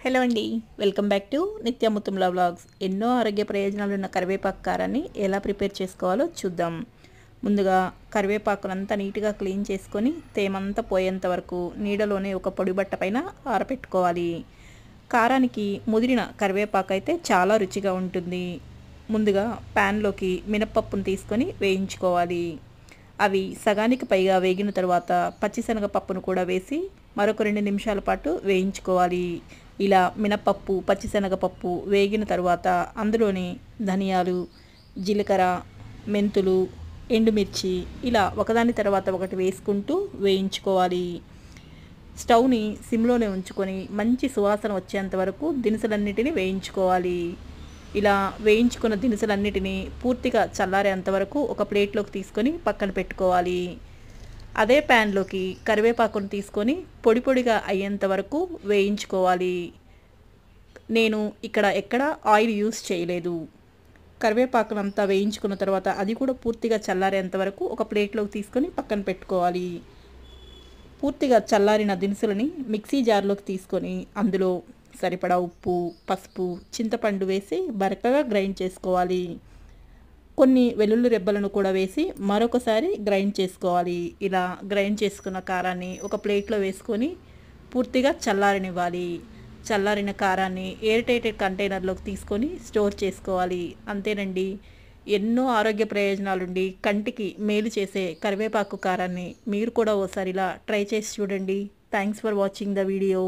Hello అండి, welcome back to నిత్యముతుంల vlogs. ఎన్నో ఆరోగ్య ప్రయోజనాలు ఉన్న కరివేపాకు కారాన్ని ఎలా ప్రిపేర్ చేసుకోవాలో చూద్దాం. ముందుగా కరివేపాకునంతా నీట్గా క్లీన్ చేసుకొని తేమంతా పోయేంత వరకు నీడలోనే ఒక పొడి బట్ట పైన ఆరబెట్టుకోవాలి. కారానికి ముదిరిన కరివేపాకు అయితే చాలా రుచిగా ఉంటుంది. ముందుగా ప్యాన్లోకి మినప్పప్పును తీసుకొని వేయించుకోవాలి. అవి సగానికి పైగా వేగిన తర్వాత పచ్చిశనగపప్పును కూడా వేసి మరొక 2 నిమిషాల పాటు వేయించుకోవాలి. ఇలా మినపప్పు, పచ్చిశనగపప్పు వేగిన తర్వాత అందులోని ధనియాలు, జీలకర్ర, మెంతులు, ఎండుమిర్చి ఇలా ఒకదాని తర్వాత ఒకటి వేసుకుంటూ వేయించుకోవాలి. స్టవ్ని సిమ్లోనే ఉంచుకొని మంచి సువాసన వచ్చేంత వరకు దినుసులన్నిటిని వేయించుకోవాలి. ఇలా వేయించుకున్న దినుసులన్నిటినీ పూర్తిగా చల్లారేంత వరకు ఒక ప్లేట్లోకి తీసుకొని పక్కన పెట్టుకోవాలి. అదే ప్యాన్లోకి కరివేపాకును తీసుకొని పొడి పొడిగా అయ్యేంత వరకు వేయించుకోవాలి. నేను ఇక్కడ ఎక్కడ ఆయిల్ యూస్ చేయలేదు. కరివేపాకునంతా వేయించుకున్న తర్వాత అది కూడా పూర్తిగా చల్లారేంత వరకు ఒక ప్లేట్లోకి తీసుకొని పక్కన పెట్టుకోవాలి. పూర్తిగా చల్లారిన దినుసులని మిక్సీ జార్లోకి తీసుకొని అందులో సరిపడా ఉప్పు, పసుపు, చింతపండు వేసి బరకగా గ్రైండ్ చేసుకోవాలి. కొన్ని వెల్లుల్లి రెబ్బలను కూడా వేసి మరొకసారి గ్రైండ్ చేసుకోవాలి. ఇలా గ్రైండ్ చేసుకున్న కారాన్ని ఒక ప్లేట్లో వేసుకొని పూర్తిగా చల్లారనివ్వాలి. చల్లారిన కారాన్ని ఎయిర్ టైటెడ్ కంటైనర్లోకి తీసుకొని స్టోర్ చేసుకోవాలి. అంతేనండి, ఎన్నో ఆరోగ్య ప్రయోజనాలుండి కంటికి మేలు చేసే కరివేపాకు కారాన్ని మీరు కూడా ఓసారి ఇలా ట్రై చేసి చూడండి. Thanks for watching the video.